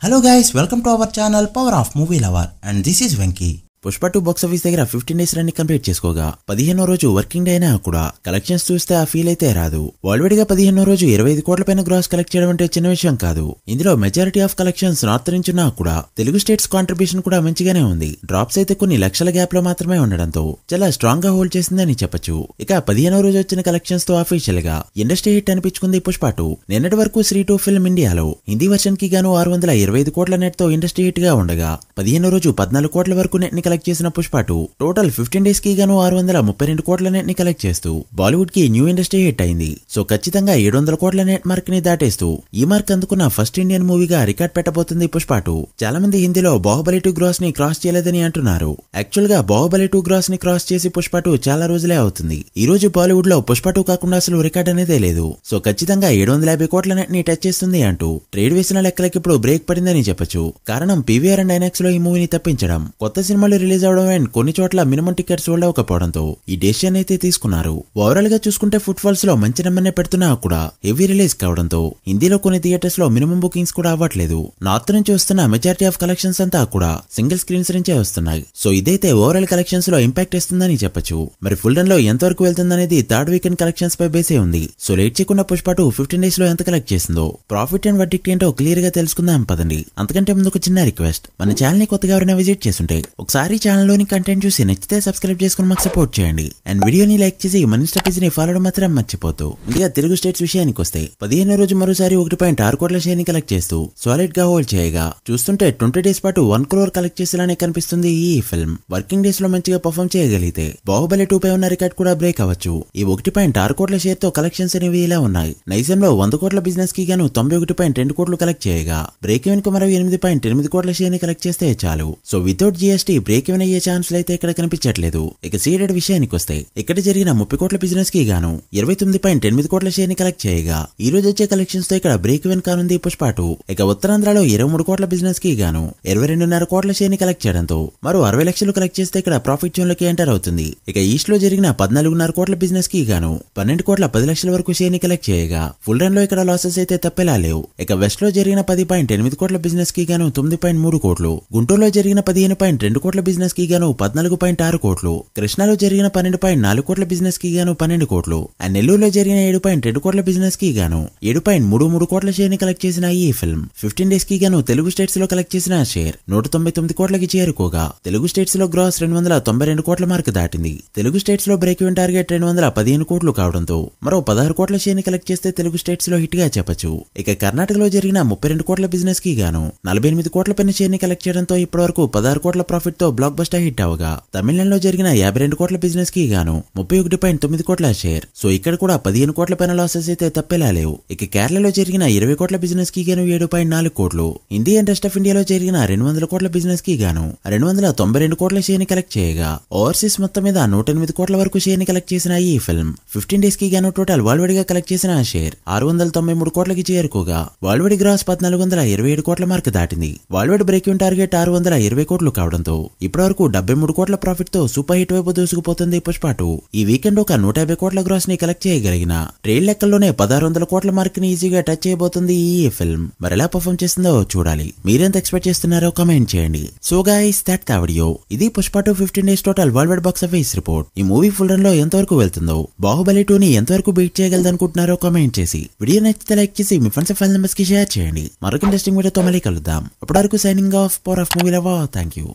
Hello guys, welcome to our channel Power of Movie Lover and this is Venki. Pushpa 2 box office దగ్గర 15 days run complete చేసుకోగా 15వ రోజు working day అయినా కూడా collections చూస్తే ఆ feel అయితే రాదు. వరల్డ్ గా 15వ రోజు 25 కోట్ల పైన గ్రాస్ కలెక్ట్ చేయడం అంటే చిన్న విషయం కాదు. ఇందులో మెజారిటీ ఆఫ్ కలెక్షన్స్ నార్త్ నుంచి ఉన్నా కూడా తెలుగు స్టేట్స్ కాంట్రిబ్యూషన్ కూడా మంచిగానే ఉంది. డ్రాప్స్ అయితే కొన్ని లక్షల గ్యాప్ లో మాత్రమే ఉండడంతో చాలా స్ట్రాంగ్ గా హోల్డ్ చేసిందని చెప్పొచ్చు. ఇక 15వ రోజు వచ్చిన కలెక్షన్స్ తో అఫీషియల్ గా ఇండస్ట్రీ హిట్ అనిపించుకుంది పుష్ప 2. నిన్నటి వరకు శ్రీ 2 ఫిల్మ్ ఇండియాలో హిందీ వర్షన్ కి గాను 625 కోట్ల నెట్ తో ఇండస్ట్రీ హిట్ గా ఉండగా 15వ రోజు 14 కోట్ల వరకు నెట్ ని కలెక్ట్ చేసిన పుష్ప 2 టోటల్ 15 డేస్ కి గాను 632 కోట్ల నెట్ ని కలెక్ట్ చేస్తూ బాలీవుడ్ కి న్యూ ఇండస్ట్రీ హిట్ అయింది. సో ఖచ్చితంగా 700 కోట్ల నెట్ మార్క్ ని దాటేస్తూ ఈ మార్క్ అందుకున్న ఫస్ట్ ఇండియన్ మూవీగా రికార్డ్ పెట్టబోతుంది పుష్ప 2. చాలా మంది హిందీలో బాహుబలి 2 గ్రాస్ ని క్రాస్ చేయలేదని అంటున్నారు. యాక్చువల్ గా బాహుబలి 2 గ్రాస్ ని క్రాస్ చేసి పుష్ప 2 చాలా రోజులే అవుతుంది. ఈ రోజు బాలీవుడ్ లో పుష్ప 2 కాకుండా అసలు రికార్డ్ అనేదే లేదు. సో ఖచ్చితంగా 750 కోట్ల నెట్ ని టచ్ చేస్తుంది అంటూ ట్రేడ్ వేసిన లెక్కలకి ఇప్పుడు బ్రేక్ పడిందని చెప్పొచ్చు. కారణం పీవీఆర్ అండ్ ఐనాక్స్ లో ఈ మూవీని తప్పించడం, కొత్త సినిమాలు రిలీజ్ అవడం అండ్ కొన్ని చోట్ల మినిమం టికెట్స్ సోల్డ్ అవ్వకపోవడంతో ఈ డెసిషన్ అయితే తీసుకున్నారు. ఓవరాల్ గా చూసుకుంటే ఫుట్ ఫాల్స్ లో మంచి నెంబర్నే పెడుతున్నా కూడా హెవీ రిలీజ్ కావడంతో హిందీలో కొన్ని థియేటర్స్ లో మినిమం బుకింగ్స్ కూడా అవ్వట్లేదు. నార్త్ నుంచి వస్తున్న మెజారిటీ ఆఫ్ కలెక్షన్స్ అంతా కూడా సింగిల్ స్క్రీన్స్ నుంచే వస్తున్నాయి. సో ఇదైతే ఓవరాల్ కలెక్షన్స్ లో ఇంపాక్ట్ ఇస్తుందని చెప్పొచ్చు. మరి ఫుల్ రన్ లో ఎంతవరకు వెళ్తుందనేది థర్డ్ వీకెండ్ కలెక్షన్స్ పై బేసే ఉంది. సో లేట్ చేయకుండా పుష్ప 2 15 డేస్ లో ఎంత కలెక్ట్ చేసిందో, ప్రాఫిట్ అండ్ వడ్డీకి ఏంటో క్లియర్ గా తెలుసుకుందాం పదండి. అంతకంటే ముందు ఒక చిన్న రిక్వెస్ట్, మన ఛానల్ ని కొత్తగా ఎవరైనా విజిట్ చేస్తుంటే ఒకసారి ఛానల్ లోని కంటెంట్ చూసి నచ్చితే సబ్స్క్రైబ్ చేసుకుని మాకు సపోర్ట్ చేయండి. అండ్ వీడియోని లైక్ చేసి మన ఇన్స్టా పేజ్ ని ఫాలో మాత్రం మర్చిపోతూ. ఇండియా తెలుగు స్టేట్స్ విషయానికి వస్తే 15వ రోజు మరోసారి 1.6 కోట్ల షేర్ ని కలెక్ట్ చేస్తూ సాలిడ్ గా హోల్డ్ చేయగా చూస్తుంటే 20 డేస్ పాటు 1 crore కలెక్ట్ చేసేలానే కనిపిస్తుంది ఈ ఫిల్మ్. వర్కింగ్ డేస్ లో మంచిగా పర్ఫార్మ్ చేయగలిగితే బాహుబలి 2 పై ఉన్న రికార్డ్ కూడా బ్రేక్ అవ్వచ్చు. ఈ 1.6 కోట్ల షేర్ తో కలెక్షన్స్ అనేవి ఇలా ఉన్నాయి. నైజంలో 100 కోట్ల బిజినెస్ కి గాను 91.2 కోట్లు కలెక్ట్ చేయగా బ్రేక్ ఈవెన్ కు మరో 8.8 కోట్ల షేర్ ని కలెక్ట్ చేస్తే చాలు. So without GST break even అయ్యే ఛాన్స్ అయితే ఇక్కడ కనిపించట్లేదు. ఇక సీడెడ్ విషయానికి వస్తే ఇక్కడ జరిగిన 30 కోట్ల బిజినెస్ కి గాను 29.8 కోట్ల షేర్ ని కలెక్ట్ చేయగా ఈ రోజు వచ్చే కలెక్షన్స్ తో ఇక్కడ బ్రేక్ ఈవెన్ కానుంది పుష్ప 2. ఇక ఉత్తరాంధ్రలో 23 కోట్ల బిజినెస్ కి గాను 22.5 కోట్ల షేర్ ని కలెక్ట్ చేయడంతో మరో 60 లక్షలు కలెక్ట్ చేస్తే ఇక్కడ ప్రాఫిట్ జోన్ లోకి ఎంటర్ అవుతుంది. ఇక ఈస్ట్ లో జరిగిన 14.5 కోట్ల బిజినెస్ కి గాను 12 కోట్ల 10 లక్షల వరకు షేర్ ని కలెక్ట్ చేయగా ఫుల్ రన్ లో ఇక్కడ లాసెస్ అయితే తప్పేలా లేవు. ఇక వెస్ట్ లో జరిగిన 10.8 కోట్ల బిజినెస్ కి గాను 9.3 కోట్లు, గుంటూరులో జరిగిన 15.2 కోట్ల బిజినెస్ కి గాను 14.6 కోట్లు, కృష్ణాలో జరిగిన 12.4 కోట్ల బిజినెస్ కి గాను 12 కోట్లు అండ్ నెల్లూరులో జరిగిన 7.2 కోట్ల బిజినెస్ కి గాను 7.33 కోట్ల షేర్ ని కలెక్ట్ చేసిన ఈ ఫిల్మ్ 15 డేస్ కి గాను తెలుగు స్టేట్స్ లో కలెక్ట్ చేసిన షేర్ 199 కోట్లకి చేరుకోగా తెలుగు స్టేట్స్ లో గ్రాస్ 292 కోట్ల మార్క్ దాటింది. తెలుగు స్టేట్స్ లో బ్రేక్ ఈవెన్ టార్గెట్ 215 కోట్లు కావడంతో మరో 16 కోట్ల షేర్ ని కలెక్ట్ చేస్తే తెలుగు స్టేట్స్ లో హిట్ గా చెప్పొచ్చు. ఇక కర్ణాటకలో జరిగిన 32 కోట్ల బిజినెస్ కి గాను 48 కోట్ల పైన షేర్ ని కలెక్ట్ చేయడంతో ఇప్పటివరకు 16 కోట్ల ప్రాఫిట్ తో బ్లాక్ బస్టర్ హిట్ అవగా తమిళనాడులో జరిగిన 52 కోట్ల బిజినెస్ కి గాను 31.9 కోట్ల షేర్. సో ఇక్కడ కూడా 15 కోట్ల పైన లాసెస్ అయితే తప్పేలా లేవు. ఇక కేరళలో జరిగిన 20 కోట్ల బిజినెస్ కి గాను 7.4 కోట్లు, హిందీ అండ్ రెస్ట్ ఆఫ్ ఇండియాలో జరిగిన 200 కోట్ల బిజినెస్ కి గాను 292 కోట్ల షేర్ ని కలెక్ట్ చేయగా ఓవర్సీస్ మొత్తం మీద 108 కోట్ల వరకు షేర్ ని కలెక్ట్ చేసిన ఈ ఫిల్మ్ 15 డేస్ కి గాను టోటల్ వరల్డ్ గా కలెక్ట్ చేసిన షేర్ 693 కోట్లకి చేరుకోగా వరల్డ్ గ్రాస్ 1427 కోట్ల మార్క్ దాటింది. వరల్డ్ బ్రేక్ ఈవెన్ టార్గెట్ 620 కోట్లు కావడంతో ఇప్పటివరకు 73 కోట్ల ప్రాఫిట్ తో సూపర్ హిట్ వైపు దూసుకుపోతుంది పుష్ప 2. ఈ వీకెండ్ ఒక 150 కోట్ల గ్రాస్ ని కలెక్ట్ చేయగలిగిన ట్రేడ్ లెక్కల్లోనే 1600 కోట్ల మార్క్ ని ఈజీగా టచ్ చేయబోతుంది ఈ ఫిల్మ్. మరి ఎలా పర్ఫార్మ్ చేస్తుందో చూడాలి. మీరెంత ఎక్స్పెక్ట్ చేస్తున్నారో కామెంట్ చేయండి. So guys that the video. ఇది Pushpa 2 15 days total world wide box office report. ఈ మూవీ ఫుల్ రన్ లో ఎంతవరకు వెళ్తుందో, బాహుబలి 2 ని ఎంతవరకు బీట్ చేయగలదు అనుకుంటున్నారో కామెంట్ చేసి వీడియో నచ్చితే లైక్ చేసి మీ ఫ్రెండ్స్ ఫైల్ మెంబర్స్ కి షేర్ చేయండి. మరొక ఇంట్రెస్టింగ్ వీడియోతో మళ్ళీ కలుద్దాం. అప్పటివరకు signing off power of movie lover. Thank you.